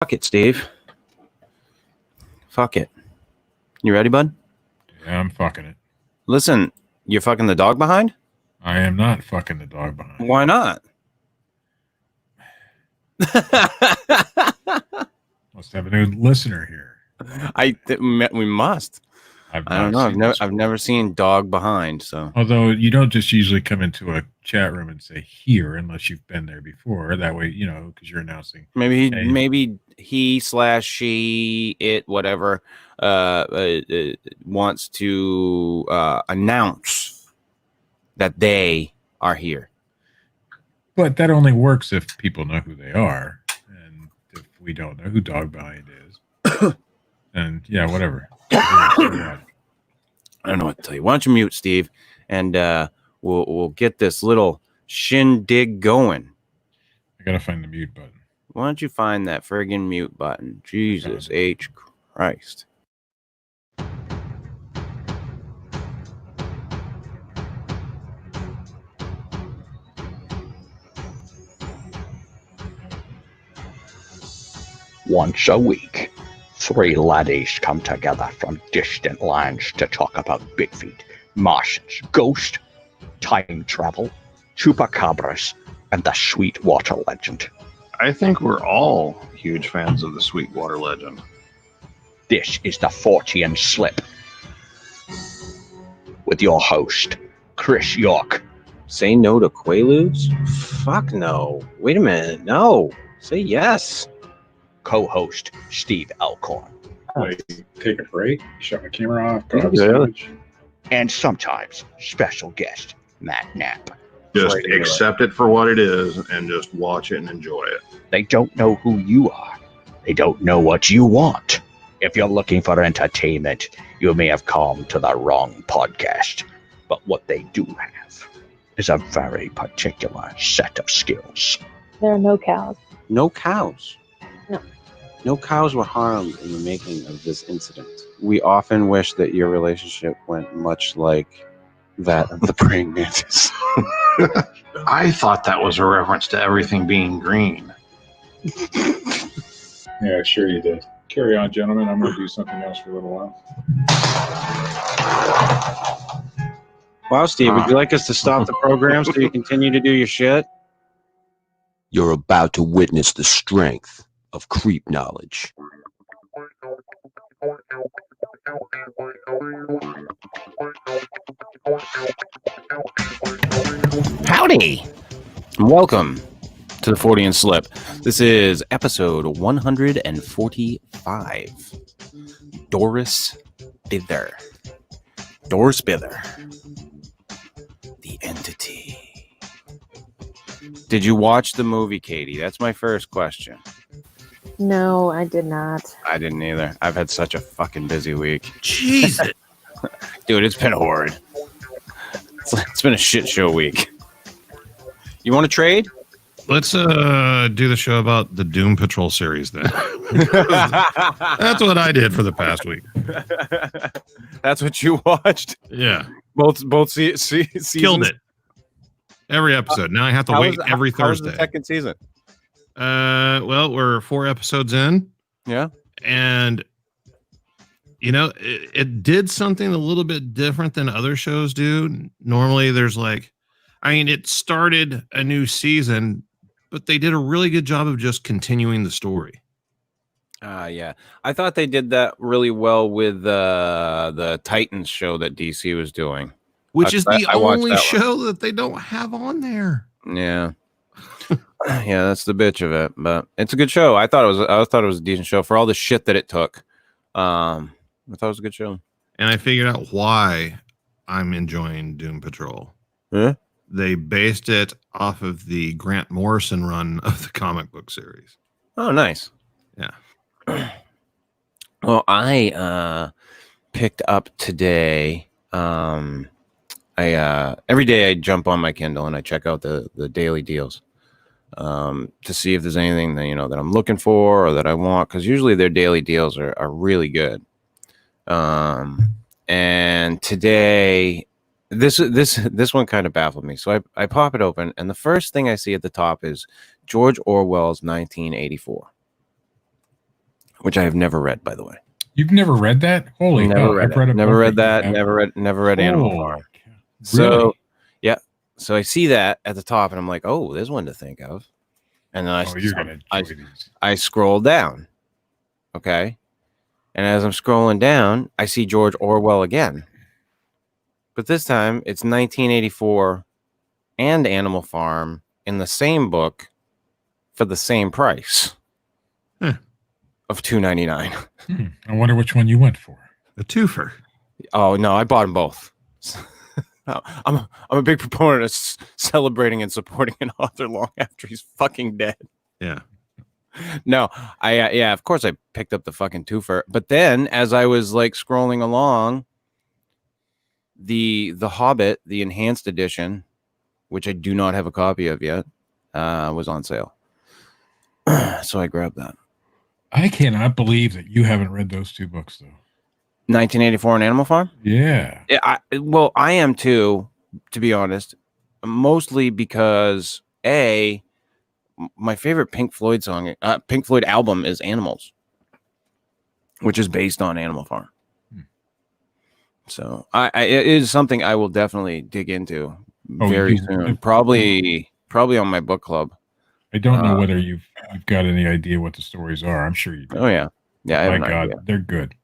Fuck it, Steve. Fuck it. You ready, bud? Yeah, I'm fucking it. Listen, you're fucking the dog behind? I am not fucking the dog behind. Why not? Let's have a new listener here. We must. I don't know. I've never seen dog behind. So although you don't just usually come into a chat room and say here unless you've been there before. That way, because you're announcing. Maybe he / she, it, whatever, wants to announce that they are here. But that only works if people know who they are, and if we don't know who dog behind is, and yeah, whatever. I don't know what to tell you. Why don't you mute, Steve, and we'll get this little shindig going. I gotta find the mute button. Why don't you find that friggin' mute button? Jesus H. Christ. Once a week, 3 laddies come together from distant lands to talk about Bigfeet, Martians, ghosts, time travel, chupacabras, and the Sweetwater legend. I think we're all huge fans of the Sweetwater legend. This is the Fortean Slip with your host, Chris York. Say no to Quaaludes? Fuck no. Wait a minute. No. Say yes. Co-host, Steve Alcorn. Take a break, shut my camera off, and sometimes special guest, Matt Knapp. Just accept it for what it is and just watch it and enjoy it. They don't know who you are. They don't know what you want. If you're looking for entertainment, you may have come to the wrong podcast. But what they do have is a very particular set of skills. There are no cows. No cows? No. No cows were harmed in the making of this incident. We often wish that your relationship went much like that of the praying mantis. I thought that was a reference to everything being green. Yeah, sure you did. Carry on, gentlemen. I'm going to do something else for a little while. Wow, Steve, would you like us to stop the program so you continue to do your shit? You're about to witness the strength of creep knowledge. Howdy! Welcome to the Fortean Slip. This is episode 145. Doris Bither. Doris Bither. The entity. Did you watch the movie, Katie? That's my first question. No, I did not. I didn't either. I've had such a fucking busy week. Jesus. Dude, it's been horrid. It's been a shit show week. You want to trade? Let's do the show about the Doom Patrol series then. That's what I did for the past week. That's what you watched? Yeah. Both seasons? Killed it. Every episode. Now I have to wait every Thursday. How was the second season? Well, we're 4 episodes in. Yeah. And it did something a little bit different than other shows do. Normally there's it started a new season, but they did a really good job of just continuing the story. Yeah. I thought they did that really well with the Titans show that DC was doing. Which is the only show that they don't have on there. Yeah. Yeah, that's the bitch of it, but it's a good show. I thought it was a decent show for all the shit that it took. I thought it was a good show. And I figured out why I'm enjoying Doom Patrol. Yeah? They based it off of the Grant Morrison run of the comic book series. Oh, nice. Yeah. Well, I picked up today. Every day I jump on my Kindle and I check out the daily deals to see if there's anything that that I'm looking for or that I want, because usually their daily deals are really good. And today this one kind of baffled me. So I pop it open, and the first thing I see at the top is George Orwell's 1984. which I have never read, by the way. You've never read that? Holy Never hell! read I've read it. a Never book read that. you have- Never read Animal Holy Farm. cow. So Really? yeah, so I see that at the top, and I'm like, oh, there's one to think of. And then Oh, you're gonna enjoy these. I scroll down. Okay. And as I'm scrolling down, I see George Orwell again. But this time it's 1984 and Animal Farm in the same book for the same price of $2.99. I wonder which one you went for. A twofer. Oh no, I bought them both. I'm a big proponent of celebrating and supporting an author long after he's fucking dead. Yeah. No, yeah, of course I picked up the fucking twofer. But then as I was like scrolling along, the Hobbit, the enhanced edition, which I do not have a copy of yet, was on sale. So I grabbed that. I cannot believe that you haven't read those two books, though. 1984 and Animal Farm? Yeah. Yeah, I am too, to be honest. Mostly because my favorite Pink Floyd album is Animals, which is based on Animal Farm. So it is something I will definitely dig into very soon. Probably on my book club. I don't know whether you've got any idea what the stories are. I'm sure you do. Oh yeah. Yeah, I have My an God, idea. they're good.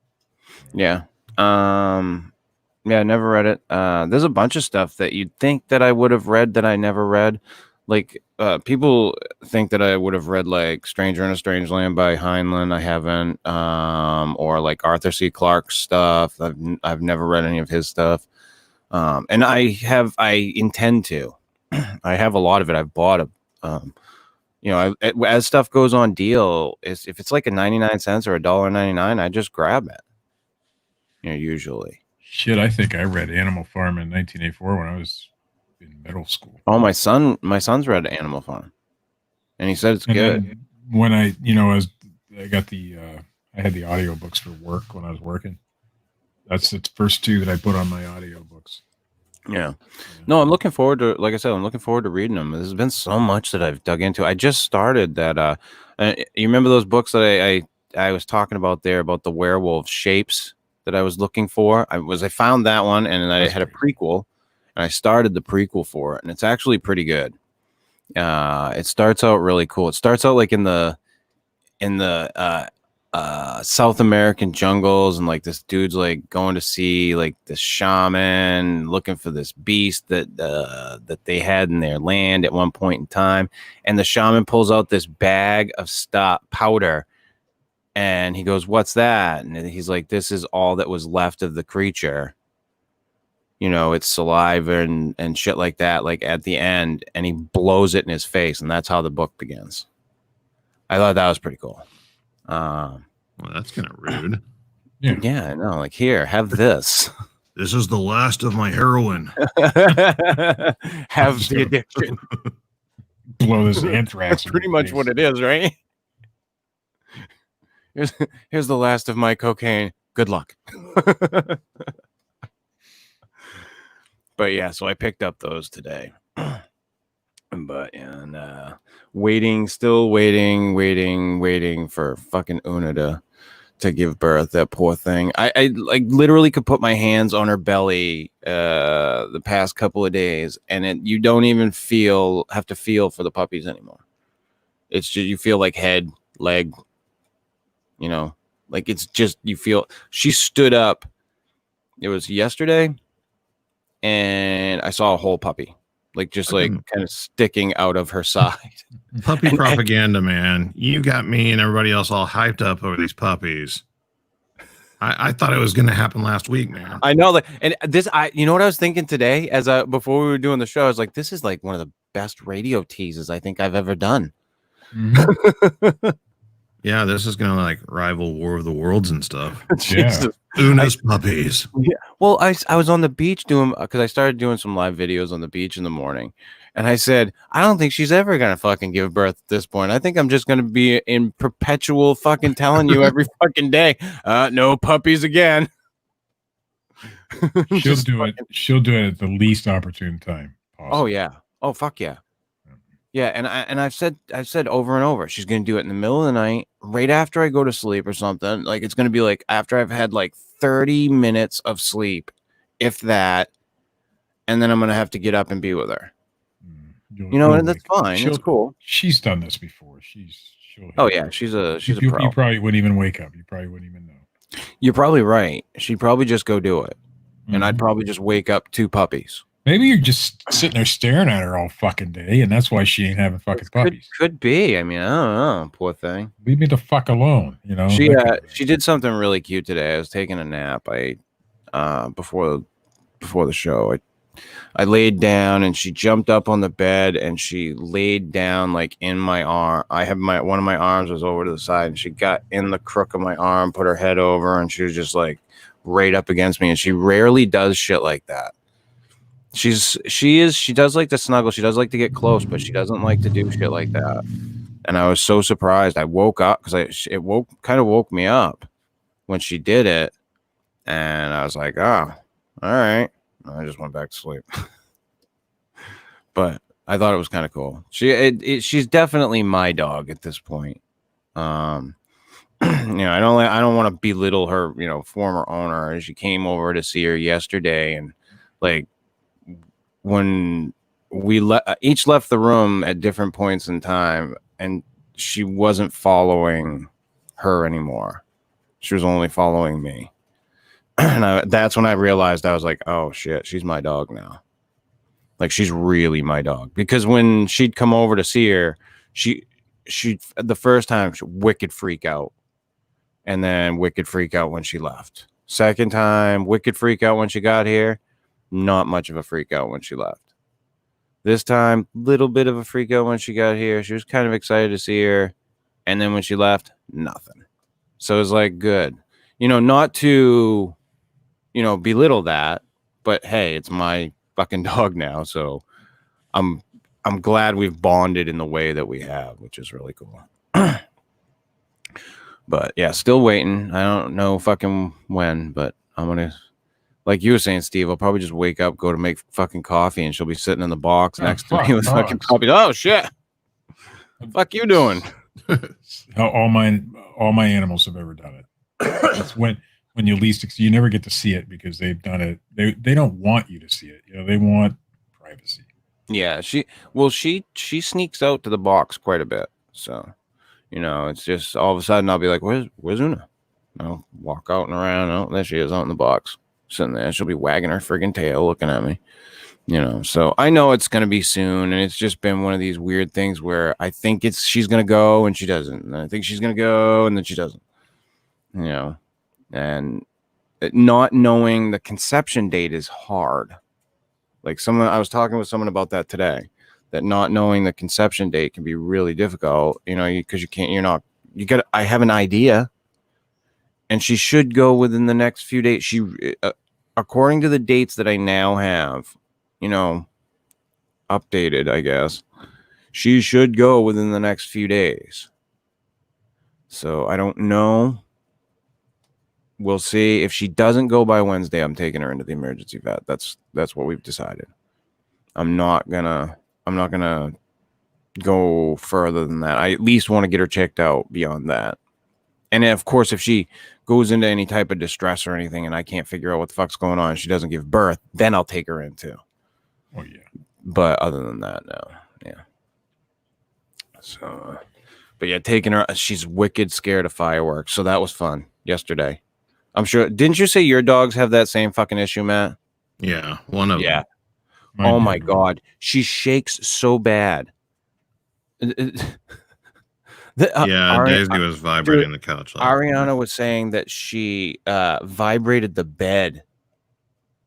Yeah. Yeah, I never read it. There's a bunch of stuff that you'd think that I would have read that I never read. Like people think that I would have read like Stranger in a Strange Land by Heinlein. I haven't. Or like Arthur C. Clarke's stuff. I've never read any of his stuff. And I intend to. I have a lot of it. I've bought as stuff goes on deal, if it's like a 99 cents or $1.99, I just grab it. Usually. Shit, I think I read Animal Farm in 1984 when I was in middle school. Oh, my son's read Animal Farm, and he said it's good. When I had the audiobooks for work when I was working. That's the first two that I put on my audiobooks. Yeah. No, I'm looking forward to, like I said, I'm looking forward to reading them. There's been so much that I've dug into. I just started that. You remember those books that I was talking about there about the werewolf shapes that I was looking for? I found that one, and then I had a prequel, and I started the prequel for it, and it's actually pretty good. It starts out really cool. It starts out like in the South American jungles, and like this dude's like going to see like the shaman looking for this beast that they had in their land at one point in time, and the shaman pulls out this bag of powder, and he goes, "What's that?" And he's like, "This is all that was left of the creature. It's saliva and shit like that, like at the end," and he blows it in his face, and that's how the book begins. I thought that was pretty cool. Well, that's kind of rude. Yeah, I know. Like, here, have this. This is the last of my heroin. Have the addiction. Blow this anthrax. Pretty much what it is, right? Here's the last of my cocaine. Good luck. But yeah, so I picked up those today. But and still waiting for fucking Una to give birth. That poor thing. I like literally could put my hands on her belly the past couple of days, and you don't even have to feel for the puppies anymore. It's just you feel like head, leg, like it's just you feel. She stood up. It was yesterday, and I saw a whole puppy. Like just like kind of sticking out of her side. Puppy propaganda, man. You got me and everybody else all hyped up over these puppies. I thought it was going to happen last week, man. I know, and this, you know what I was thinking today before we were doing the show, I was like, this is like one of the best radio teases I think I've ever done. Mm-hmm. Yeah, this is going to like rival War of the Worlds and stuff. Yeah. Una's puppies. Yeah. Well, I was on the beach because I started doing some live videos on the beach in the morning, and I said, I don't think she's ever gonna fucking give birth at this point. I think I'm just gonna be in perpetual fucking telling you every fucking day, no puppies again. She'll do it at the least opportune time possible. Oh yeah. Oh fuck yeah. Yeah, and I've said over and over, she's gonna do it in the middle of the night, right after I go to sleep or something. Like it's gonna be like after I've had like 30 minutes of sleep, if that, and then I'm gonna have to get up and be with her. You know, and that's fine. It's cool. She's done this before. She'll. Oh yeah, she's a pro. You probably wouldn't even wake up. You probably wouldn't even know. You're probably right. She'd probably just go do it, and I'd probably just wake up 2 puppies. Maybe you're just sitting there staring at her all fucking day, and that's why she ain't having fucking puppies. Could be. I mean, I don't know. Poor thing. Leave me the fuck alone. You know. She did something really cute today. I was taking a nap. Before the show, I laid down and she jumped up on the bed and she laid down like in my arm. I have one of my arms was over to the side and she got in the crook of my arm, put her head over, and she was just like right up against me. And she rarely does shit like that. She does like to snuggle. She does like to get close, but she doesn't like to do shit like that. And I was so surprised. I woke up because it woke me up when she did it. And I was like, oh, all right. I just went back to sleep. But I thought it was kind of cool. She's definitely my dog at this point. You know, I don't want to belittle her, you know, former owner. She came over to see her yesterday, and like when we each left the room at different points in time, and she wasn't following her anymore. She was only following me. And that's when I realized, I was like, oh shit, she's my dog now. Like she's really my dog. Because when she'd come over to see her, she the first time she wicked freak out. And then wicked freak out when she left. Second time, wicked freak out when she got here. Not much of a freak out when she left. This time, little bit of a freak out when she got here. She was kind of excited to see her. And then when she left, nothing. So it was like, good. You know, not to, you know, belittle that, but hey, it's my fucking dog now. So I'm glad we've bonded in the way that we have, which is really cool. But yeah, still waiting. I don't know fucking when, but I'm gonna, like you were saying, Steve, I'll probably just wake up, go to make fucking coffee, and she'll be sitting in the box next to me with fucking puppies. Oh shit! Fuck you doing? All my animals have ever done it. It's when you least you never get to see it because they've done it. They don't want you to see it. You know, they want privacy. Yeah, she sneaks out to the box quite a bit. So, you know, it's just all of a sudden I'll be like, where's Una? I'll walk out and around. Oh, there she is out in the box, sitting there. She'll be wagging her friggin' tail, looking at me. You know, so I know it's gonna be soon, and it's just been one of these weird things where I think she's gonna go and she doesn't, and I think she's gonna go and then she doesn't. You know, and not knowing the conception date is hard. Like I was talking with someone about that today, that not knowing the conception date can be really difficult, you know, because I have an idea, and she should go within the next few days. She, according to the dates that I now have, you know, updated, I guess, she should go within the next few days. So I don't know. We'll see. If she doesn't go by Wednesday, I'm taking her into the emergency vet. That's what we've decided. I'm not gonna go further than that. I at least want to get her checked out beyond that. And of course, if she goes into any type of distress or anything and I can't figure out what the fuck's going on, she doesn't give birth, then I'll take her in too. Oh yeah. But other than that, no. Yeah. So, but yeah, taking her, she's wicked scared of fireworks. So that was fun yesterday. I'm sure. Didn't you say your dogs have that same fucking issue, Matt? Yeah, one of them. Oh my God. She shakes so bad. Daisy was vibrating the couch. Ariana was saying that she vibrated the bed.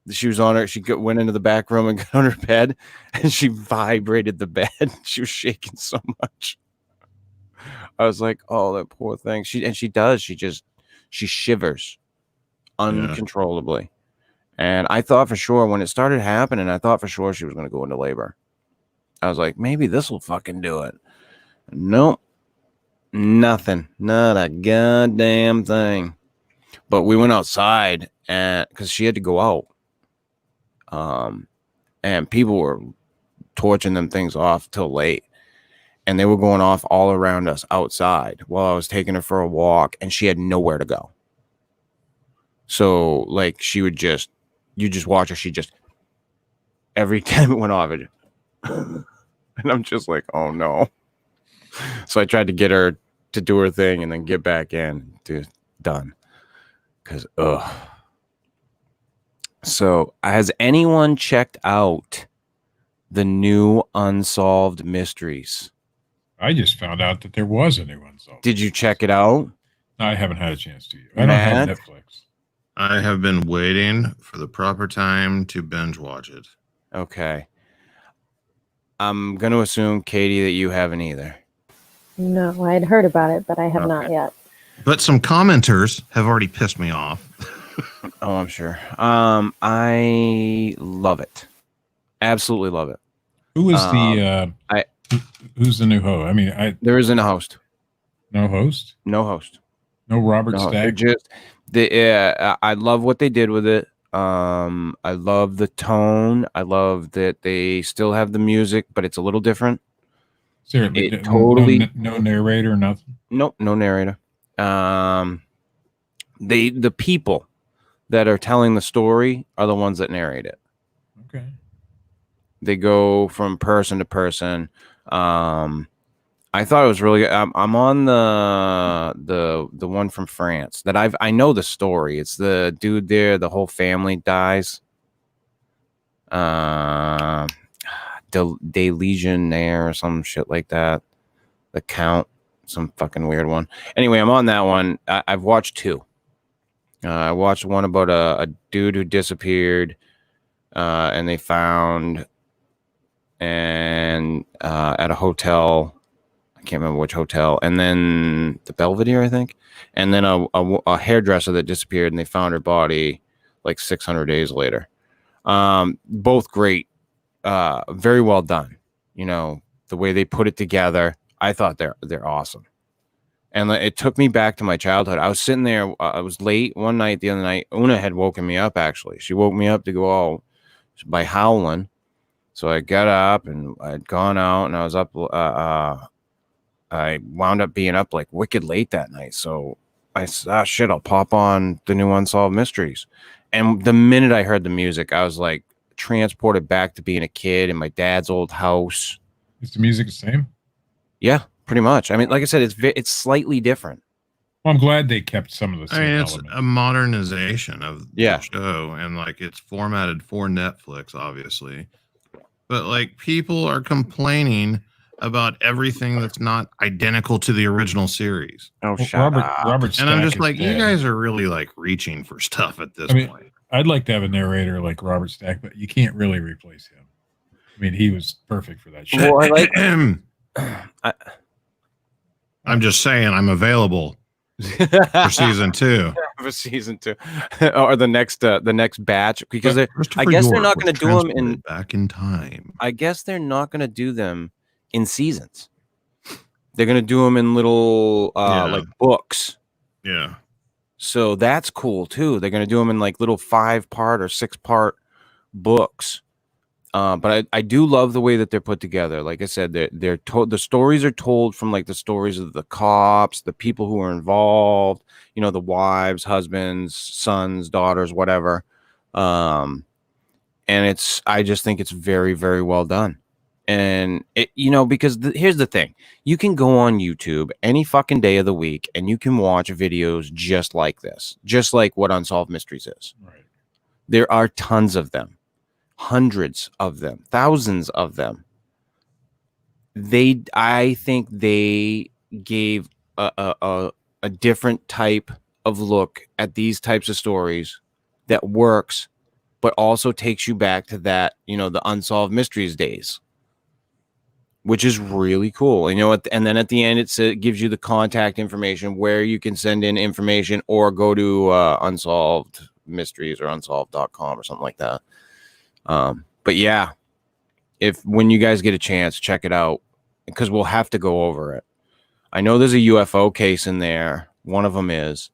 She was on her. She went into the back room and got on her bed, and she vibrated the bed. She was shaking so much. I was like, "Oh, that poor thing." She does. She shivers uncontrollably. And I thought for sure when it started happening, I thought for sure she was going to go into labor. I was like, maybe this will fucking do it. Nope. Nothing. Not a goddamn thing. But we went outside because she had to go out. And people were torching them things off till late. and they were going off all around us outside while I was taking her for a walk, and she had nowhere to go. So like you just watch her. She just, every time it went off, and I'm just like, oh no. So I tried to get her to do her thing and then get back in to done. Cause so has anyone checked out the new Unsolved Mysteries? I just found out that there was a new Unsolved. Did you check it out? No, I haven't had a chance to. I don't have Matt? Netflix. I have been waiting for the proper time to binge watch it. Okay. I'm going to assume, Katie, that you haven't either. No, I had heard about it, but I have not Okay. yet. But some commenters have already pissed me off. Oh, I'm sure. I love it. Absolutely love it. Who is who's the new host? I mean, There isn't a host. no host, No host. no Robert No, they're Stack. just I love what they did with it. I love the tone. I love that they still have the music, but it's a little different. Seriously, It totally no narrator, nothing. Nope, no narrator. The people that are telling the story are the ones that narrate it. Okay. They go from person to person. I thought it was really good. I'm on the one from France that I know the story. It's the dude there. The whole family dies. De Legionnaire or some shit like that. The Count, some fucking weird one. Anyway, I'm on that one. I've watched two. I watched one about a dude who disappeared, and they found and at a hotel. I can't remember which hotel, and then the Belvedere, I think, and then a hairdresser that disappeared, and they found her body like 600 days later. Both great, very well done. You know, the way they put it together, I thought they're awesome. And it took me back to my childhood. I was sitting there. I was late one night. The other night, Una had woken me up. Actually, she woke me up to go out by howling. So I got up and I'd gone out, and I was up. I wound up being up like wicked late that night. So I said, shit, I'll pop on the new Unsolved Mysteries. And the minute I heard the music, I was like transported back to being a kid in my dad's old house. Is the music the same? Yeah, pretty much. I mean, like I said, it's slightly different. Well, I'm glad they kept some of the same I mean, it's elements. a modernization of Yeah. the show, and like it's formatted for Netflix, obviously. But like people are complaining about everything that's not identical to the original series. Oh, Well, shut up. Robert And Stack I'm just is like, you dead. guys are really like reaching for stuff at this I mean, point. I'd like to have a narrator like Robert Stack, but you can't really replace him. I mean, he was perfect for that show. Well, I'm just saying I'm available for season 2. For season 2 or the next batch, because I Christopher guess they're York not was going to do them in. transported back in time. I guess they're not going to do them in seasons. They're going to do them in little like books. Yeah. So that's cool too. They're going to do them in like little 5-part or 6-part books. But I do love the way that they're put together. Like I said, they're told, the stories are told from like the stories of the cops, the people who are involved, you know, the wives, husbands, sons, daughters, whatever. And I just think it's very, very well done. And it, you know, because here's the thing, you can go on YouTube any fucking day of the week and you can watch videos just like this, just like what Unsolved Mysteries is. Right. There are tons of them. Hundreds of them, thousands of them. I think they gave a different type of look at these types of stories that works, but also takes you back to that, you know, the Unsolved Mysteries days, which is really cool. You know, and then at the end, it gives you the contact information where you can send in information or go to Unsolved Mysteries or unsolved.com or something like that. But yeah, when you guys get a chance, check it out, because we'll have to go over it. I know there's a UFO case in there. One of them is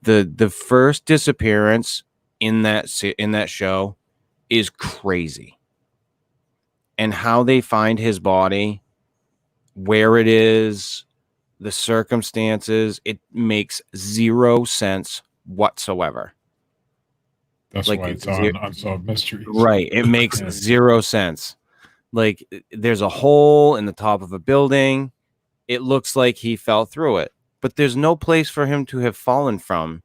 the first disappearance in that show is crazy, and how they find his body. where it is, the circumstances, it makes zero sense whatsoever. That's Like, why it's it's on Unsolved Mysteries. Right. It makes Yeah. zero sense. Like, there's a hole in the top of a building. It looks like he fell through it, but there's no place for him to have fallen from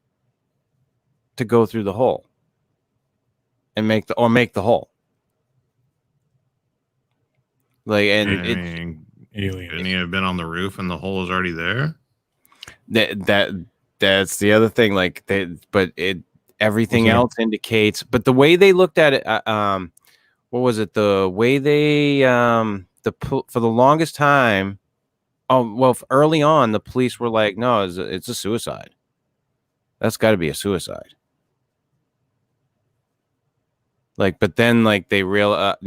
to go through the hole and make the hole. Like, and I mean, Alien. couldn't he have been on the roof and the hole is already there? that's the other thing. Like, everything else indicates, but the way they looked at it, what was it? The way they, for the longest time, early on, the police were like, no, it's a suicide. That's got to be a suicide. Like, but then, like, they realized,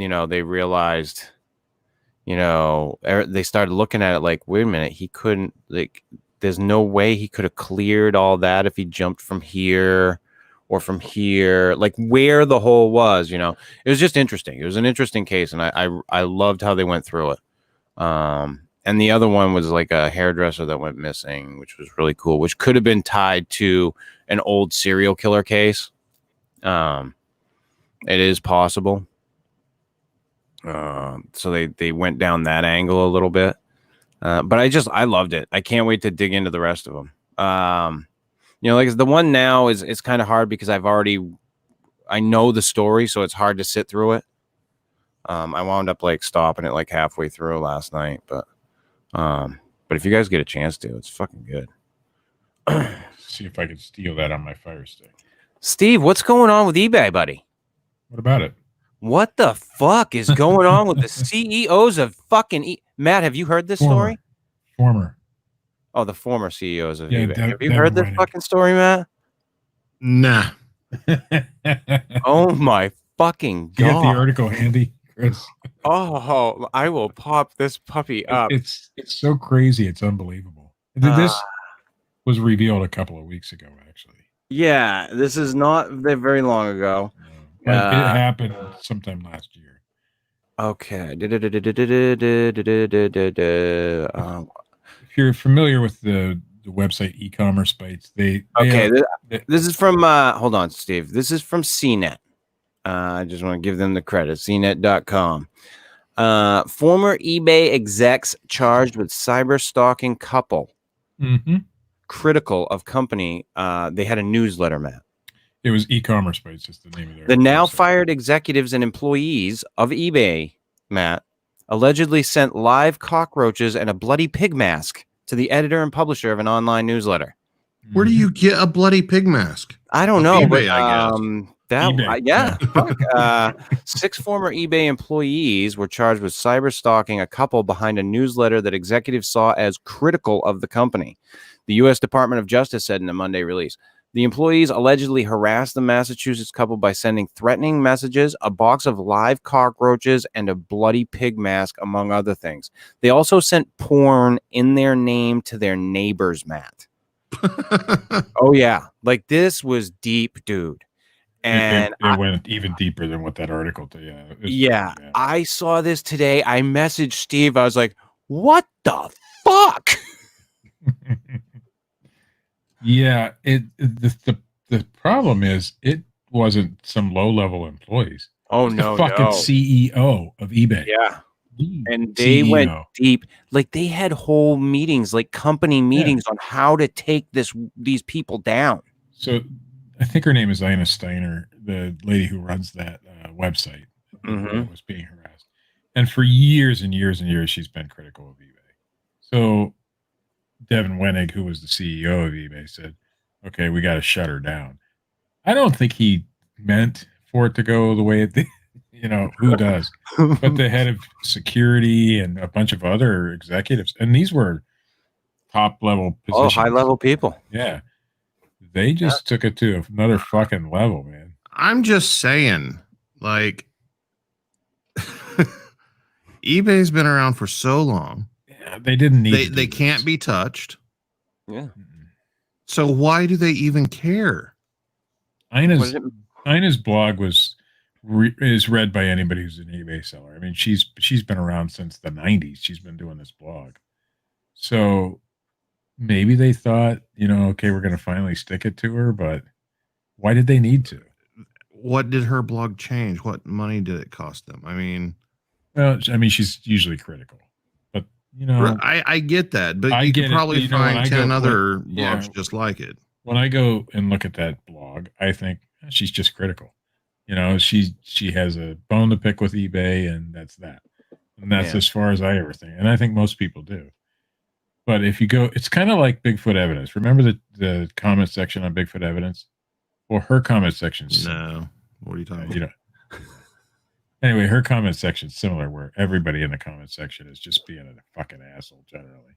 they started looking at it like, wait a minute, he couldn't, like, there's no way he could have cleared all that if he jumped from here or from here, like where the hole was. It was just interesting. It was an interesting case, and I loved how they went through it. And the other one was like a hairdresser that went missing, which was really cool, which could have been tied to an old serial killer case. It is possible. So they went down that angle a little bit. But I loved it. I can't wait to dig into the rest of them. Like the one now is kind of hard because I know the story, so it's hard to sit through it. I wound up like stopping it like halfway through last night, but if you guys get a chance to, it's fucking good. See if I can steal that on my Fire Stick. Steve, what's going on with eBay, buddy? What about it? What the fuck is going on with the CEOs of fucking Matt, have you heard this story? Former. Oh, the former CEOs of Yeah, eBay. Have you heard this fucking story, Matt? Nah. Oh my fucking god! You got the article handy, Chris? Oh, I will pop this puppy up. It's so crazy. It's unbelievable. This was revealed a couple of weeks ago, actually. Yeah, this is not very long ago. No, it happened sometime last year. Okay. If you're familiar with the website e-commerce sites, this is from hold on, Steve. This is from CNET. I just want to give them the credit. CNET.com. Former eBay execs charged with cyber stalking couple. Mm-hmm. Critical of company. They had a newsletter, Matt. It was e-commerce sites, just the name of their The now website. fired executives and employees of eBay, Matt, allegedly sent live cockroaches and a bloody pig mask to the editor and publisher of an online newsletter. Where do you get a bloody pig mask? I don't know, eBay, but I guess. Fuck. 6 former eBay employees were charged with cyber stalking a couple behind a newsletter that executives saw as critical of the company. The U.S. Department of Justice said in a Monday release. The employees allegedly harassed the Massachusetts couple by sending threatening messages, a box of live cockroaches, and a bloody pig mask, among other things. They also sent porn in their name to their neighbors, Matt. Oh, yeah. Like, this was deep, dude. And it went even deeper than what that article did. Yeah. I saw this today. I messaged Steve. I was like, what the fuck? Yeah, the problem is it wasn't some low-level employees. Oh, the no, fucking CEO of eBay. Yeah. And they went deep. Like, they had whole meetings, like company meetings on how to take these people down. So I think her name is Ina Steiner, the lady who runs that website that was being harassed. And for years and years and years, she's been critical of eBay. So Devin Wenig, who was the CEO of eBay, said, okay, we got to shut her down. I don't think he meant for it to go the way it did. Who does? But the head of security and a bunch of other executives, and these were top level positions. Oh, high level people. Yeah. They just took it to another fucking level, man. I'm just saying, like, eBay's been around for so long. Yeah, they didn't need they can't be touched. Yeah. So why do they even care? Ina's blog was is read by anybody who's an eBay seller. I mean, she's been around since the 90s. She's been doing this blog. So maybe they thought, okay, we're going to finally stick it to her, but why did they need to? What did her blog change? What money did it cost them? I mean, she's usually critical, but I get that, but you could probably find 10 other blogs just like it. When I go and look at that blog, I think she's just critical. She has a bone to pick with eBay, and that's that. And that's as far as I ever think. And I think most people do. But if you go, it's kind of like Bigfoot evidence. Remember the comment section on Bigfoot evidence? Well, her comment section. No. What are you talking about? Anyway, her comment section is similar, where everybody in the comment section is just being a fucking asshole generally.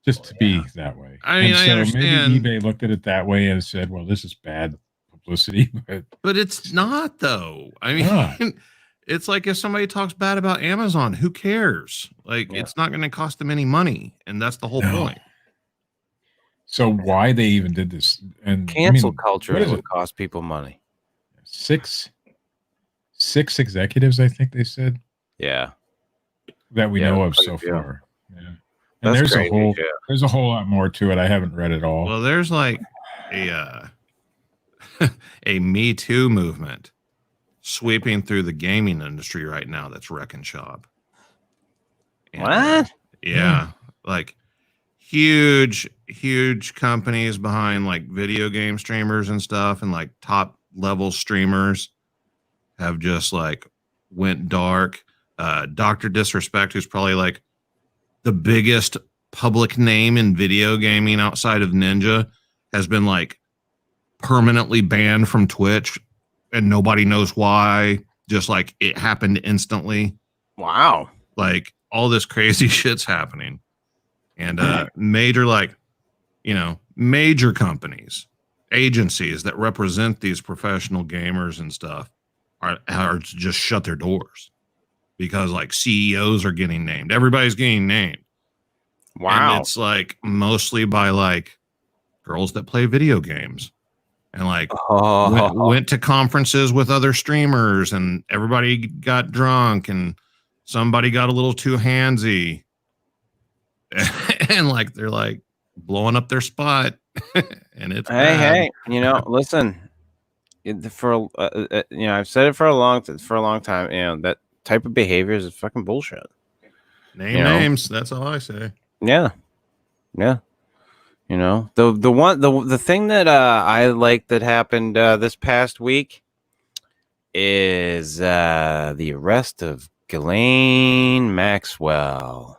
Just to be that way. I mean, I understand. Maybe eBay looked at it that way and said, well, this is bad publicity. But it's not, though. I mean, it's like if somebody talks bad about Amazon, who cares? It's not going to cost them any money. And that's the whole point. So why they even did this? And cancel culture is what cost people money. Six executives, I think they said. Yeah. That we know of so far. Yeah. And That's there's a whole lot more to it. I haven't read it all. Well, there's like a Me Too movement sweeping through the gaming industry right now that's wrecking shop. And, what? Yeah. Like huge companies behind like video game streamers and stuff, and like top level streamers have just like went dark. Dr. Disrespect, who's probably like the biggest public name in video gaming outside of Ninja, has been like permanently banned from Twitch, and nobody knows why. Just like it happened instantly. Wow. Like all this crazy shit's happening. And major companies, agencies that represent these professional gamers and stuff are just shut their doors because like CEOs are getting named. Everybody's getting named. Wow. And it's like mostly by like girls that play video games, and like went to conferences with other streamers, and everybody got drunk, and somebody got a little too handsy, and like they're like blowing up their spot. And it's hey, listen, I've said it for a long time. That type of behavior is fucking bullshit. Name names. That's all I say. Yeah. The thing that I like that happened this past week is the arrest of Ghislaine Maxwell.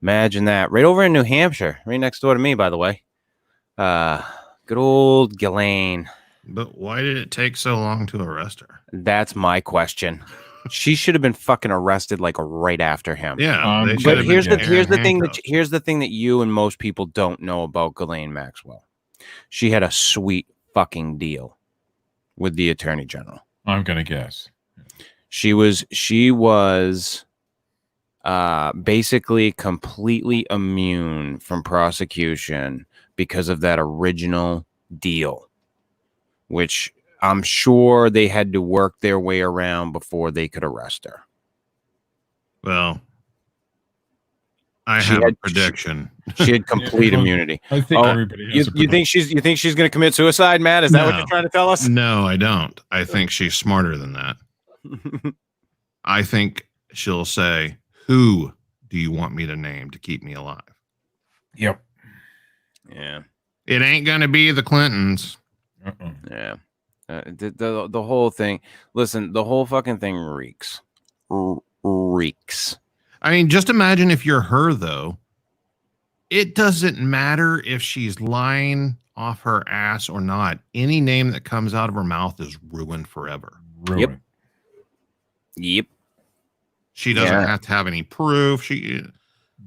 Imagine that, right over in New Hampshire, right next door to me, by the way. Good old Ghislaine. But why did it take so long to arrest her? That's my question. She should have been fucking arrested like right after him. Yeah, but here's the thing that you and most people don't know about Ghislaine Maxwell. She had a sweet fucking deal with the Attorney General. I'm gonna guess she was basically completely immune from prosecution because of that original deal, which I'm sure they had to work their way around before they could arrest her. Well, I have a prediction. She had complete immunity. I think everybody has you think she's going to commit suicide, Matt? Is that what you're trying to tell us? No, I don't. I think she's smarter than that. I think she'll say, "Who do you want me to name to keep me alive?" Yep. Yeah. It ain't going to be the Clintons. Yeah. The whole thing. Listen, the whole fucking thing reeks. Reeks. I mean, just imagine if you're her, though. It doesn't matter if she's lying off her ass or not. Any name that comes out of her mouth is ruined forever. Ruined. Yep. She doesn't have to have any proof.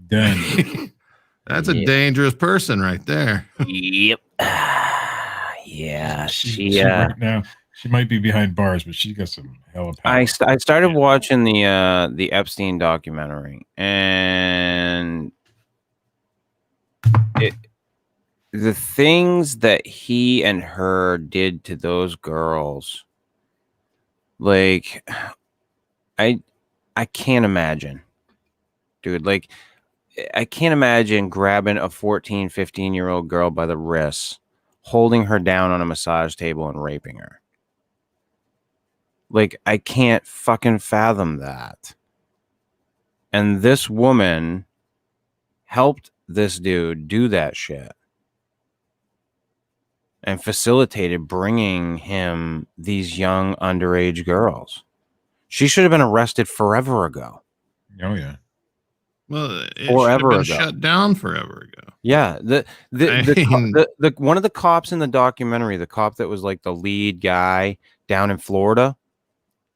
Done. That's a dangerous person right there. Yep. Yeah, she right now she might be behind bars, but she got some hella power. I started watching the Epstein documentary, and the things that he and her did to those girls Like, I can't imagine, dude. Like, I can't imagine grabbing a 14, 15-year-old girl by the wrists, holding her down on a massage table and raping her. Like, I can't fucking fathom that. And this woman helped this dude do that shit and facilitated bringing him these young underage girls. She should have been arrested forever ago. Oh yeah. Well, it Forever should have been ago. shut down forever ago. Yeah, the one of the cops in the documentary, the cop that was like the lead guy down in Florida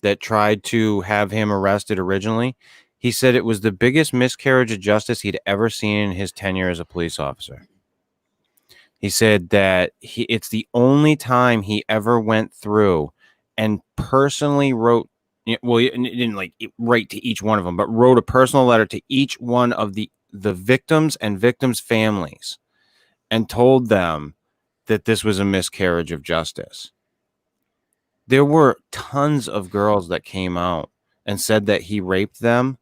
that tried to have him arrested originally, he said it was the biggest miscarriage of justice he'd ever seen in his tenure as a police officer. He said that it's the only time he ever went through and personally wrote, well, he didn't like write to each one of them, but wrote a personal letter to each one of the victims and victims' families and told them that this was a miscarriage of justice. There were tons of girls that came out and said that he raped them.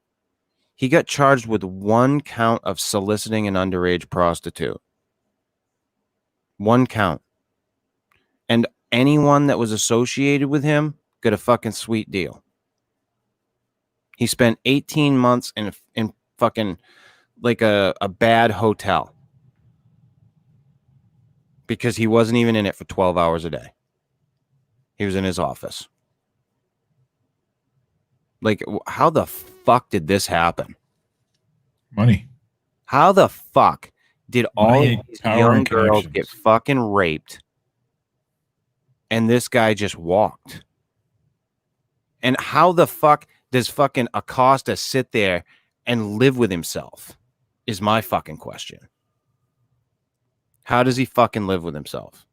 He got charged with 1 count of soliciting an underage prostitute. 1 count. And anyone that was associated with him got a fucking sweet deal. He spent 18 months in fucking like a bad hotel because he wasn't even in it for 12 hours a day. He was in his office. Like, how the fuck did this happen? Money. How the fuck did all Money, of these power, young and girls connections. get fucking raped and this guy just walked? And how the fuck does fucking Acosta sit there and live with himself is my fucking question. How does he fucking live with himself?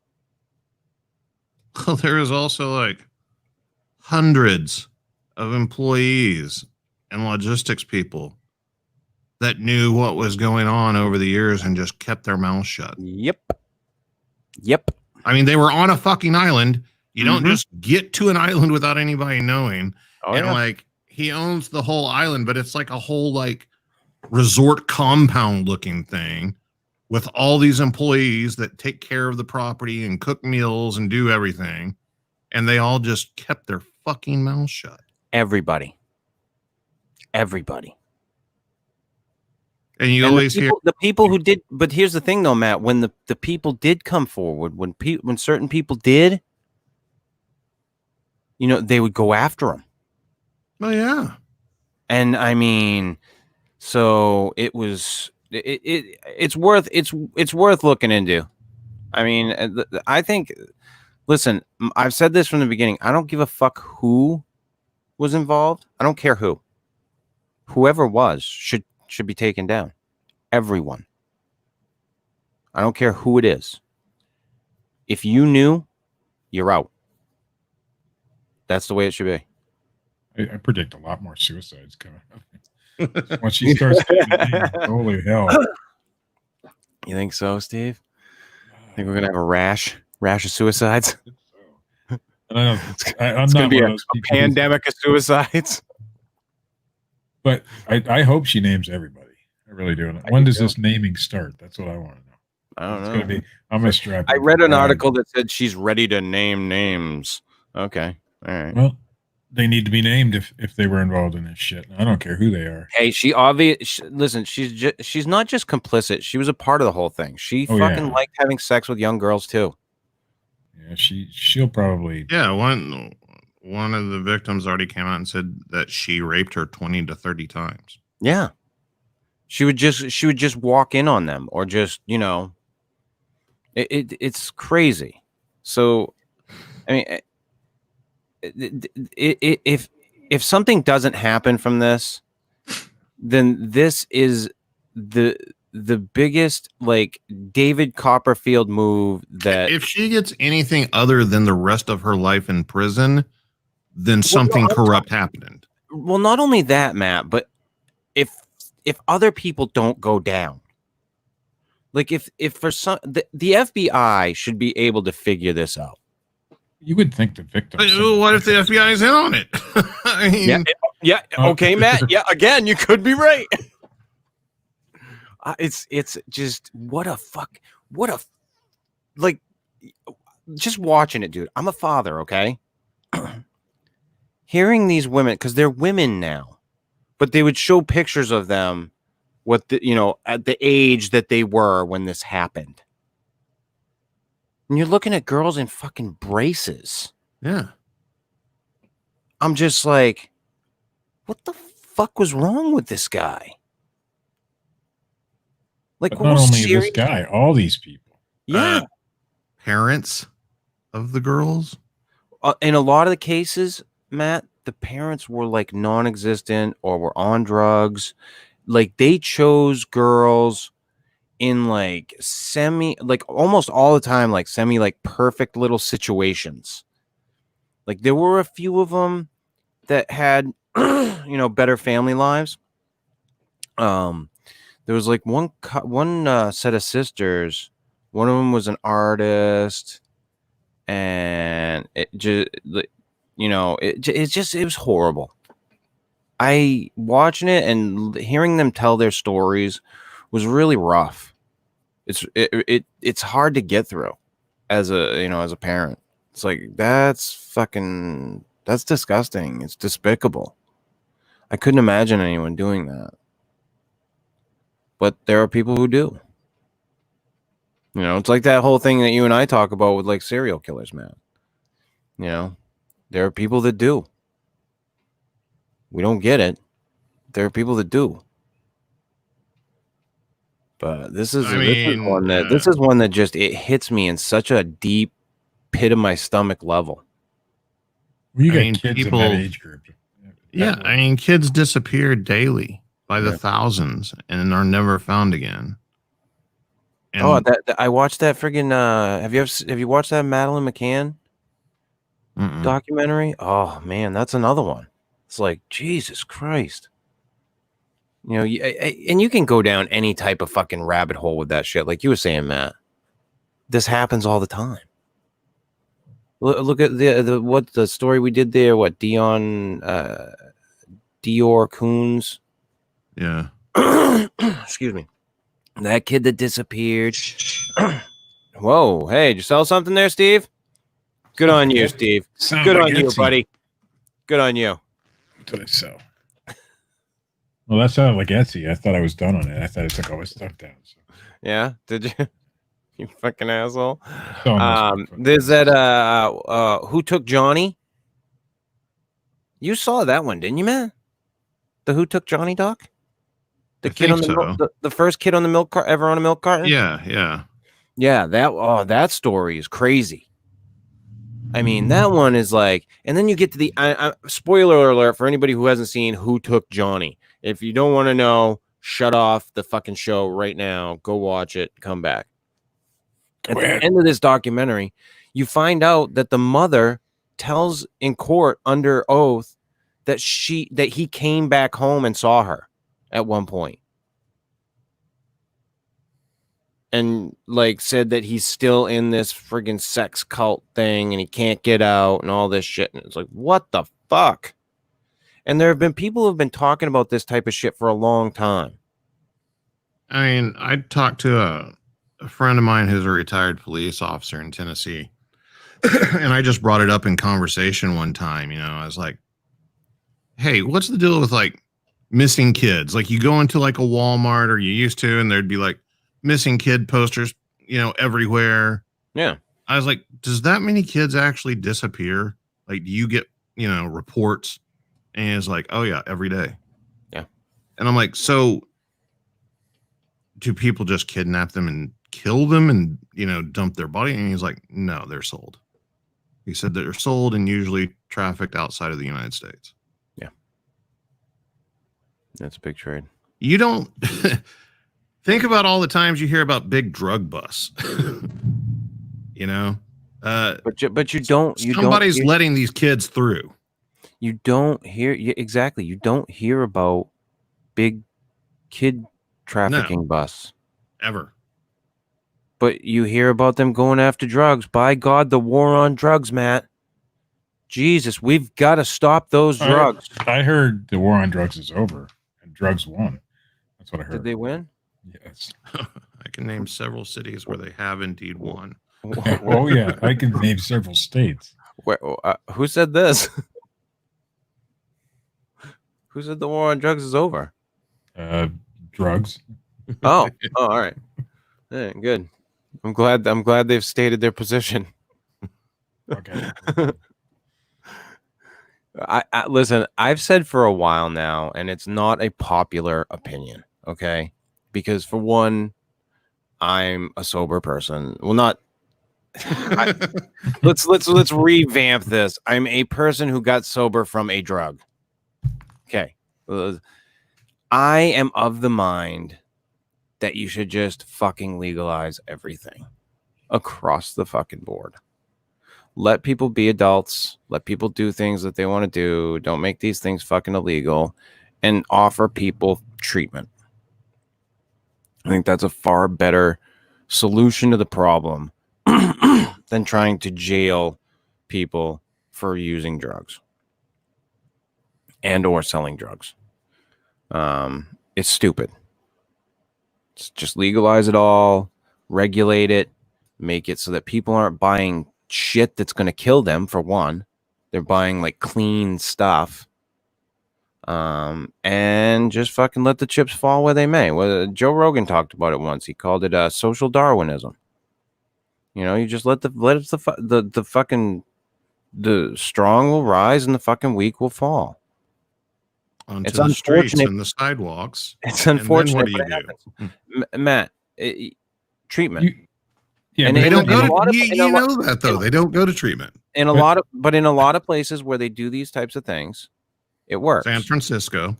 Well, there is also like hundreds of employees and logistics people that knew what was going on over the years and just kept their mouths shut. Yep. I mean, they were on a fucking island. You don't just get to an island without anybody knowing. Oh, and yeah. like, he owns the whole island, but it's like a whole like resort compound looking thing with all these employees that take care of the property and cook meals and do everything. And they all just kept their fucking mouths shut. Everybody. And you And always hear the people who did, but here's the thing though, Matt, when the people did come forward, when certain people did, they would go after them. oh yeah. And I mean, so it was, it's worth looking into. I mean, I think, listen, I've said this from the beginning. I don't give a fuck who was involved. I don't care who. Whoever was should be taken down. Everyone. I don't care who it is. If you knew, you're out. That's the way it should be. I predict a lot more suicides coming up. Once she starts getting names, holy hell. You think so, Steve? Think we're gonna have a rash of suicides? And I'm It's not gonna be one a of those people who- pandemic of suicides. But I hope she names everybody. I really do. When does this naming start? That's what I want to know. I don't It's know. gonna be. I'm gonna strap. I in read for an Brian. article that said she's ready to name names. Okay, all right. Well, they need to be named if they were involved in this shit. I don't care who they are. Hey, listen, she's not just complicit. She was a part of the whole thing. She Oh, fucking yeah. liked having sex with young girls too. Yeah, she'll probably. Yeah, one of the victims already came out and said that she raped her 20 to 30 times. Yeah. She would just walk in on them or just, it's crazy. So, I mean, if something doesn't happen from this, then this is the biggest like David Copperfield move that If she gets anything other than the rest of her life in prison, then something corrupt happened. well, not only that, Matt, but if other people don't go down, like if for some the FBI should be able to figure this out. You would think the victim. What if the FBI is in on it? I mean, Yeah. Okay, Matt. Yeah. Again, you could be right. It's just what a like. Just watching it, dude. I'm a father. Okay. Hearing these women, because they're women now, but they would show pictures of them at the age that they were when this happened. And you're looking at girls in fucking braces. yeah. I'm just like, what the fuck was wrong with this guy? Like, But what not was only serious? this guy, all these people. Yeah. Parents of the girls. In a lot of the cases, Matt, the parents were like non-existent or were on drugs. Like they chose girls in like almost all the time, like semi like perfect little situations. Like there were a few of them that had, better family lives. There was like one set of sisters. One of them was an artist, and it just, it was horrible. I watching it and hearing them tell their stories was really rough. It's hard to get through as a parent. It's like that's disgusting. It's despicable. I couldn't imagine anyone doing that. But there are people who do. It's like that whole thing that you and I talk about with like serial killers, man. There are people that do. We don't get it. There are people that do. But this is one that just it hits me in such a deep pit of my stomach level. You got kids in that age group. Yeah, I mean, kids disappear daily by the thousands and are never found again. And I watched that friggin' have you watched that Madeline McCann documentary? Oh man, that's another one. It's like Jesus Christ. And you can go down any type of fucking rabbit hole with that shit. Like you were saying, Matt, this happens all the time. Look at the story we did there. What Dior Coons? Yeah. Excuse me. That kid that disappeared. Whoa! Hey, did you sell something there, Steve? Good on you, Steve. Good on you, buddy. Good on you. What did I sell? Well, that sounded like Etsy. I thought I was done on it. I thought I took all my stuff down. So. Yeah, did you? You fucking asshole. Oh, There's that Who Took Johnny? You saw that one, didn't you, man? The Who Took Johnny doc? The kid on the first kid on the milk cart ever on a milk carton? Yeah. That story is crazy. I mean, that one is like, and then you get to the spoiler alert for anybody who hasn't seen Who Took Johnny. If you don't want to know, shut off the fucking show right now. Go watch it. Come back. At the end of this documentary, you find out that the mother tells in court under oath that he came back home and saw her at one point. And like said that he's still in this friggin' sex cult thing and he can't get out and all this shit. And it's like, what the fuck? And there have been people who have been talking about this type of shit for a long time. I mean, I talked to a friend of mine who's a retired police officer in Tennessee. And I just brought it up in conversation one time. I was like, hey, what's the deal with like missing kids? Like you go into like a Walmart or you used to, and there'd be like missing kid posters, everywhere. Yeah. I was like, does that many kids actually disappear? Like, do you get, reports? And it's like, oh yeah, every day. Yeah. And I'm like, so do people just kidnap them and kill them and, dump their body? And he's like, no, they're sold. He said they're sold and usually trafficked outside of the United States. Yeah. That's a big trade. You don't think about all the times you hear about big drug busts. But you don't. Somebody's letting these kids through. You don't hear exactly. You don't hear about big kid trafficking busts ever. But you hear about them going after drugs. By God, the war on drugs, Matt. Jesus, we've got to stop those drugs. I heard the war on drugs is over and drugs won. That's what I heard. Did they win? Yes. I can name several cities where they have indeed won. Oh yeah, I can name several states. Who said this? Who said the war on drugs is over? Drugs. Oh, all right. Yeah, good. I'm glad they've stated their position. Okay. I listen, I've said for a while now, and it's not a popular opinion, okay? Because for one, I'm a sober person. Well, not let's revamp this. I'm a person who got sober from a drug. Okay. I am of the mind that you should just fucking legalize everything across the fucking board. Let people be adults. Let people do things that they want to do. Don't make these things fucking illegal, and offer people treatment. I think that's a far better solution to the problem than trying to jail people for using drugs and or selling drugs. It's stupid. Just legalize it all, regulate it, make it so that people aren't buying shit that's going to kill them. For one, they're buying like clean stuff, and just fucking let the chips fall where they may. Well, Joe Rogan talked about it once. He called it social Darwinism. You know, you just let the fucking the strong will rise and the fucking weak will fall. Onto It's the streets unfortunate. and the sidewalks. It's unfortunate. And then what do you do? Matt, treatment. Yeah, And but They in don't a go lot to, of- you in a lot- know that though. They don't go to treatment. in a lot of places where they do these types of things, it works. San Francisco.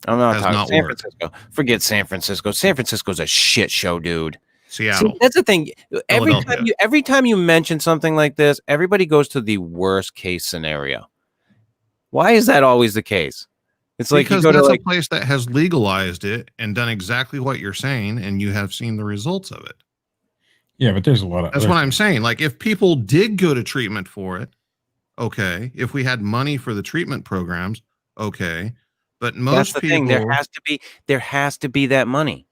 I'm not has talking not San worked. Francisco. Forget San Francisco. San Francisco's a shit show, dude. Seattle. See, that's the thing. Philadelphia. Every time you mention something like this, everybody goes to the worst case scenario. Why is that always the case? It's like Because you go that's to a like, place that has legalized it and done exactly what you're saying, and you have seen the results of it. yeah, but there's a lot of. That's what I'm saying. Like, if people did go to treatment for it, okay. If we had money for the treatment programs, okay. But that's most the people, thing. There has to be that money.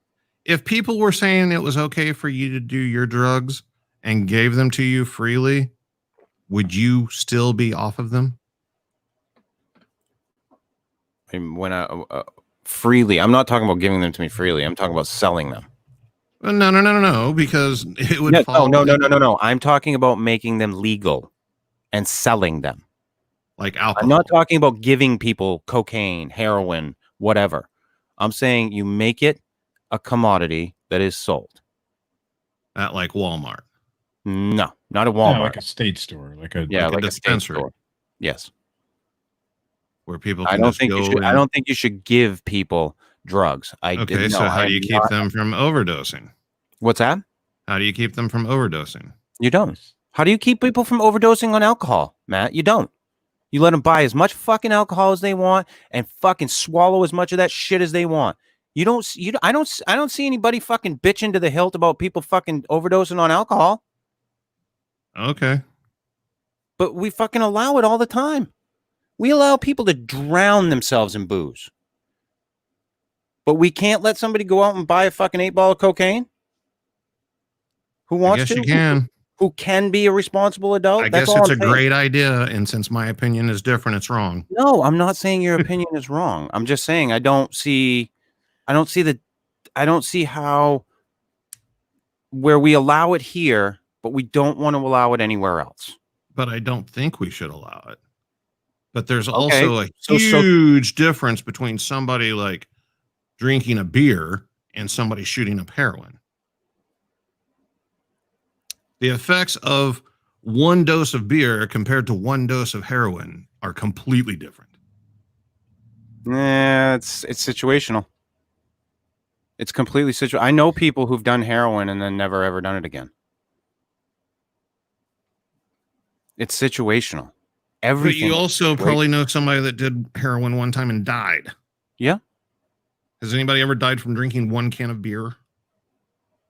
if people were saying it was okay for you to do your drugs and gave them to you freely, would you still be off of them? And when I freely, I'm not talking about giving them to me freely. I'm talking about selling them. Well, no, because it would fall No. I'm talking about making them legal and selling them. like alcohol. I'm not talking about giving people cocaine, heroin, whatever. I'm saying you make it a commodity that is sold. at like Walmart. No, not a Yeah, Walmart. like a state store, like a Yeah, like a like a state dispensary. store. Yes. Where people I can don't just think go you should. I and- don't think you should give people drugs. Okay, so how do you keep them from overdosing? What's that? How do you keep them from overdosing? You don't. How do you keep people from overdosing on alcohol, Matt? You don't. You let them buy as much fucking alcohol as they want and fucking swallow as much of that shit as they want. You don't. I don't see anybody fucking bitching to the hilt about people fucking overdosing on alcohol. Okay. But we fucking allow it all the time. We allow people to drown themselves in booze. But we can't let somebody go out and buy a fucking 8-ball of cocaine? Who I wants guess to? you can. Who can be a responsible adult? I That's guess all it's I'm a saying. great idea, and since my opinion is different, it's wrong. No, I'm not saying your opinion is wrong. I'm just saying I don't see how where we allow it here, but we don't want to allow it anywhere else. But I don't think we should allow it. But there's Okay, also a so- huge difference between somebody like drinking a beer and somebody shooting up heroin. The effects of one dose of beer compared to one dose of heroin are completely different. Yeah, it's situational. It's completely situational. I know people who've done heroin and then never ever done it again. It's situational. But Everything. you also probably know somebody that did heroin one time and died. Yeah. Has anybody ever died from drinking one can of beer?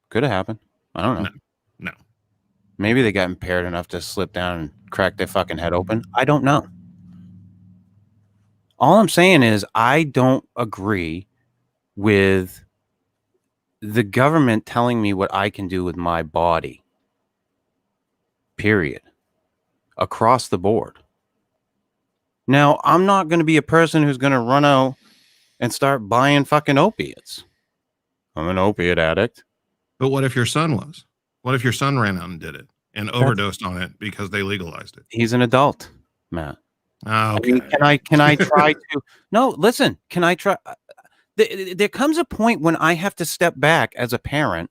Could have happened. I don't know. No. Maybe they got impaired enough to slip down and crack their fucking head open. I don't know. All I'm saying is I don't agree with the government telling me what I can do with my body. Period. Across the board. Now, I'm not going to be a person who's going to run out and start buying fucking opiates. I'm an opiate addict. But what if your son was? What if your son ran out and did it and overdosed on it because they legalized it? He's an adult, Matt. Okay. I mean, can I try to? No, listen. Can I try? There comes a point when I have to step back as a parent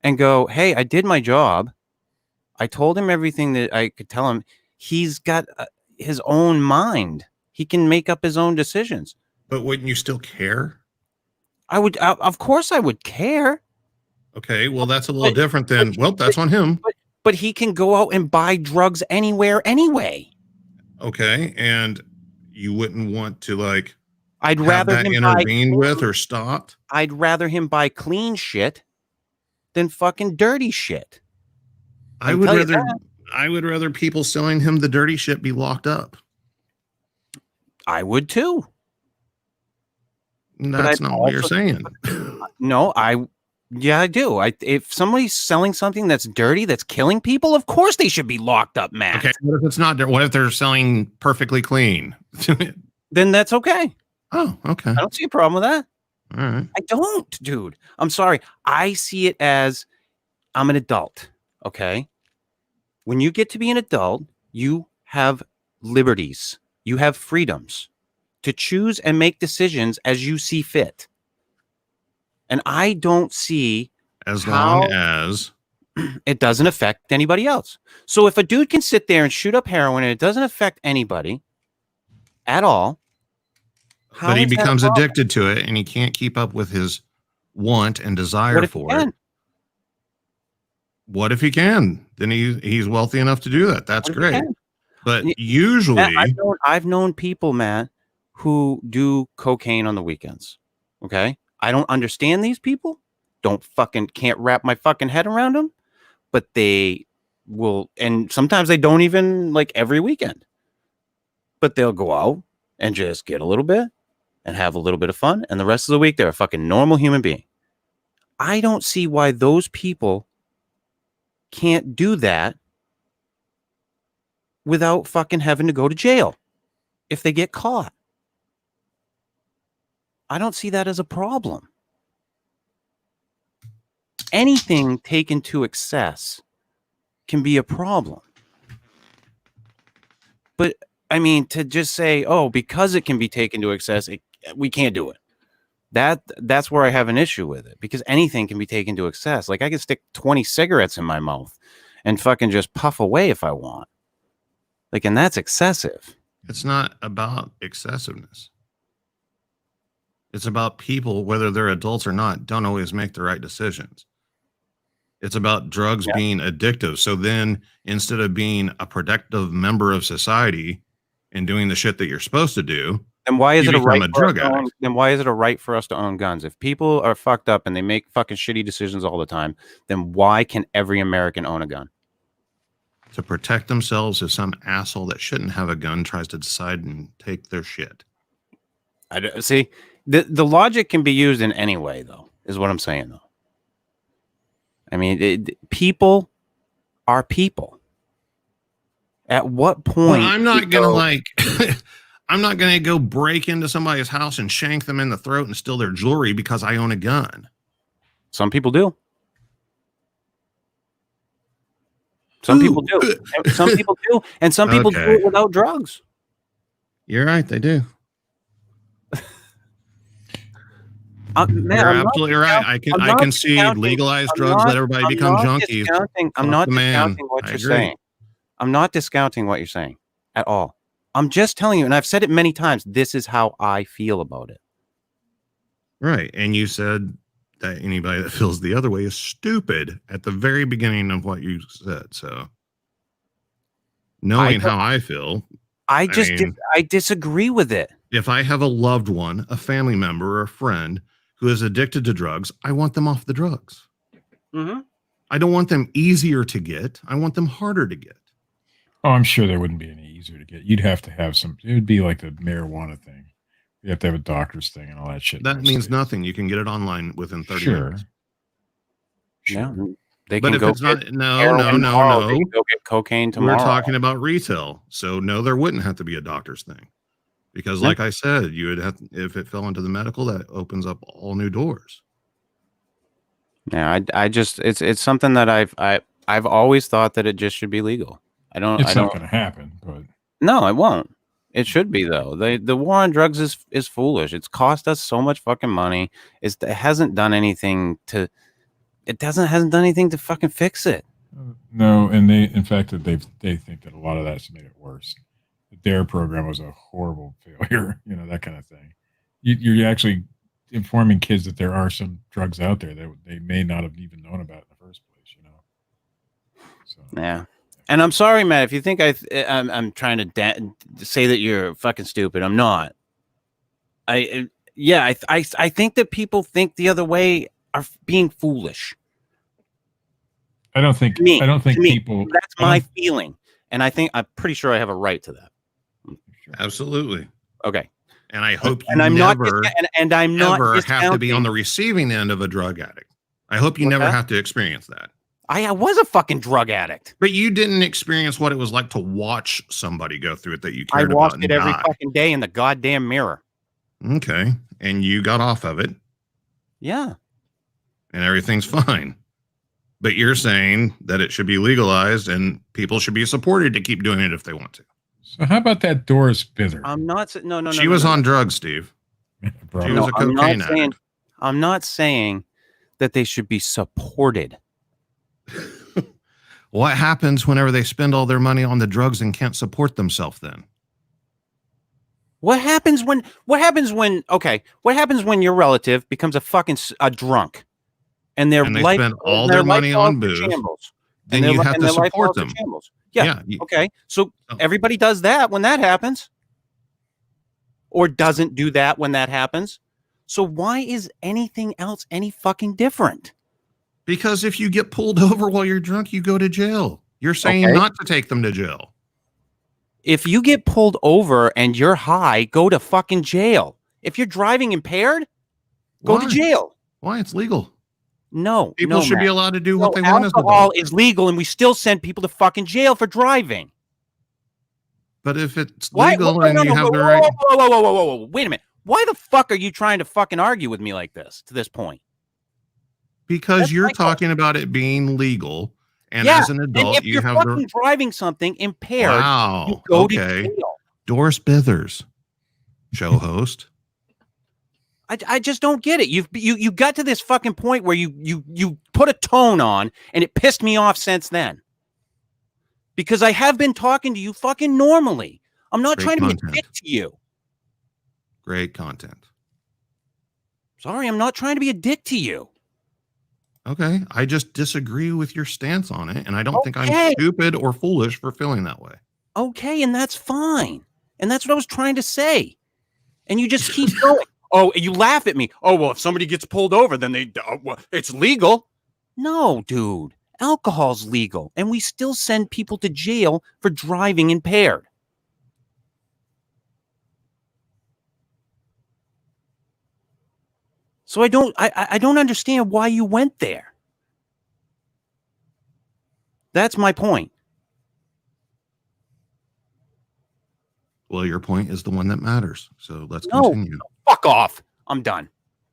and go, "Hey, I did my job. I told him everything that I could tell him. He's got his own mind. He can make up his own decisions." But wouldn't you still care? I would, of course, I would care. Okay, well, that's a little different than, that's on him. But he can go out and buy drugs anywhere, anyway. Okay, and you wouldn't want to I'd have rather that him intervened with or stopped? I'd rather him buy clean shit than fucking dirty shit. I would rather people selling him the dirty shit be locked up. I would too. That's not what you're saying. No, I do. If somebody's selling something that's dirty, that's killing people, of course they should be locked up, man. Okay, what if it's not? What if they're selling perfectly clean? Then that's okay. Oh, okay. I don't see a problem with that. All right. I don't, dude. I'm sorry. I see it as I'm an adult. Okay. When you get to be an adult, you have liberties. You have freedoms to choose and make decisions as you see fit. And I don't see as long as it doesn't affect anybody else. So if a dude can sit there and shoot up heroin and it doesn't affect anybody at all, but he becomes addicted to it and he can't keep up with his want and desire for it. What if he can? Then he's wealthy enough to do that. That's great. But usually, Matt, I've known people, Matt, who do cocaine on the weekends. Okay, I don't understand these people. Can't wrap my fucking head around them. But they will, and sometimes they don't even every weekend. But they'll go out and just get a little bit and have a little bit of fun, and the rest of the week they're a fucking normal human being. I don't see why those people can't do that without fucking having to go to jail if they get caught. I don't see that as a problem. Anything taken to excess can be a problem. But I mean, to just say, oh, because it can be taken to excess, we can't do it. That's where I have an issue with it, because anything can be taken to excess. I can stick 20 cigarettes in my mouth and fucking just puff away if I want. And that's excessive. It's not about excessiveness. It's about people, whether they're adults or not, don't always make the right decisions. It's about drugs being addictive. So then instead of being a productive member of society and doing the shit that you're supposed to do, then why is it a right then why is it a right for us to own guns? If people are fucked up and they make fucking shitty decisions all the time, then why can every American own a gun? To protect themselves if some asshole that shouldn't have a gun tries to decide and take their shit. I see. The logic can be used in any way, though, is what I'm saying, though. I mean, people are people. At what point? Well, I'm not gonna I'm not gonna go break into somebody's house and shank them in the throat and steal their jewelry because I own a gun. Some people do. Some people do. Some people do, and some people do it without drugs. You're right, they do. Man, You're absolutely right. I can see legalized drugs, let everybody become junkies. I'm not discounting what you're saying. I'm not discounting what you're saying at all. I'm just telling you, and I've said it many times, this is how I feel about it. Right. And you said that anybody that feels the other way is stupid at the very beginning of what you said. So knowing how I feel, I disagree with it. If I have a loved one, a family member, or a friend who is addicted to drugs, I want them off the drugs. Mm-hmm. I don't want them easier to get. I want them harder to get. Oh, I'm sure there wouldn't be any easier to get. You'd have to have some. It would be like the marijuana thing. You have to have a doctor's thing and all that shit. That means nothing. You can get it online within 30 minutes. Yeah, they But can if go it's not, get no, heroin no, tomorrow. no, They can go get cocaine tomorrow. We're talking about retail. So no, there wouldn't have to be a doctor's thing. Because like I said, you would have, if it fell into the medical, that opens up all new doors. Yeah, I just it's something that I've always thought that it just should be legal. It's not going to happen, but no, it won't. It should be though. The war on drugs is foolish. It's cost us so much fucking money. It hasn't done anything to. It hasn't done anything to fucking fix it. no. And in fact, that they think that a lot of that's made it worse. The DARE program was a horrible failure. You know, that kind of thing. You're actually informing kids that there are some drugs out there that they may not have even known about in the first place. You know. So Yeah. And I'm sorry, Matt, if you think I'm trying to say that you're fucking stupid. I'm not. I think that people think the other way are being foolish. I don't think people. That's my feeling, and I'm pretty sure I have a right to that. Absolutely. Okay. And I hope you I'm never not have to be on the receiving end of a drug addict. I hope you never have to experience that. I was a fucking drug addict. But you didn't experience what it was like to watch somebody go through it that you cared I about. watched it every fucking day in the goddamn mirror. Okay. And you got off of it. Yeah. And everything's fine. But you're saying that it should be legalized and people should be supported to keep doing it if they want to. So how about that Doris Bither? I'm not. No. She was on drugs, Steve. She was a cocaine addict. I'm not saying that they should be supported. What happens whenever they spend all their money on the drugs and can't support themselves then? What happens when your relative becomes a drunk and they spend all their money on booze? Then you have to support them. Yeah. Okay. So everybody does that when that happens, or doesn't do that when that happens. So why is anything else any fucking different? Because if you get pulled over while you're drunk, you go to jail. You're saying not to take them to jail. If you get pulled over and you're high, go to fucking jail. If you're driving impaired, go to jail. Why? It's legal. No. People should be allowed to do what they want. Alcohol is legal, and we still send people to fucking jail for driving. But if it's legal and you have the right... Whoa. Wait a minute. Why the fuck are you trying to fucking argue with me like this to this point? Because you're talking about it being legal, and as an adult, if you're fucking driving something impaired, you go to jail. Doris Bithers, show host. I just don't get it. You got to this fucking point where you put a tone on, and it pissed me off since then. Because I have been talking to you fucking normally. I'm not trying to be a dick to you. Great content. Sorry, I'm not trying to be a dick to you. Okay, I just disagree with your stance on it, and I don't think I'm stupid or foolish for feeling that way. Okay, and that's fine. And that's what I was trying to say. And you just keep going. Oh, you laugh at me. Oh, well, if somebody gets pulled over, then it's legal. No, dude. Alcohol's legal, and we still send people to jail for driving impaired. So I don't understand why you went there. That's my point. Well, your point is the one that matters. So let's continue. Fuck off. I'm done.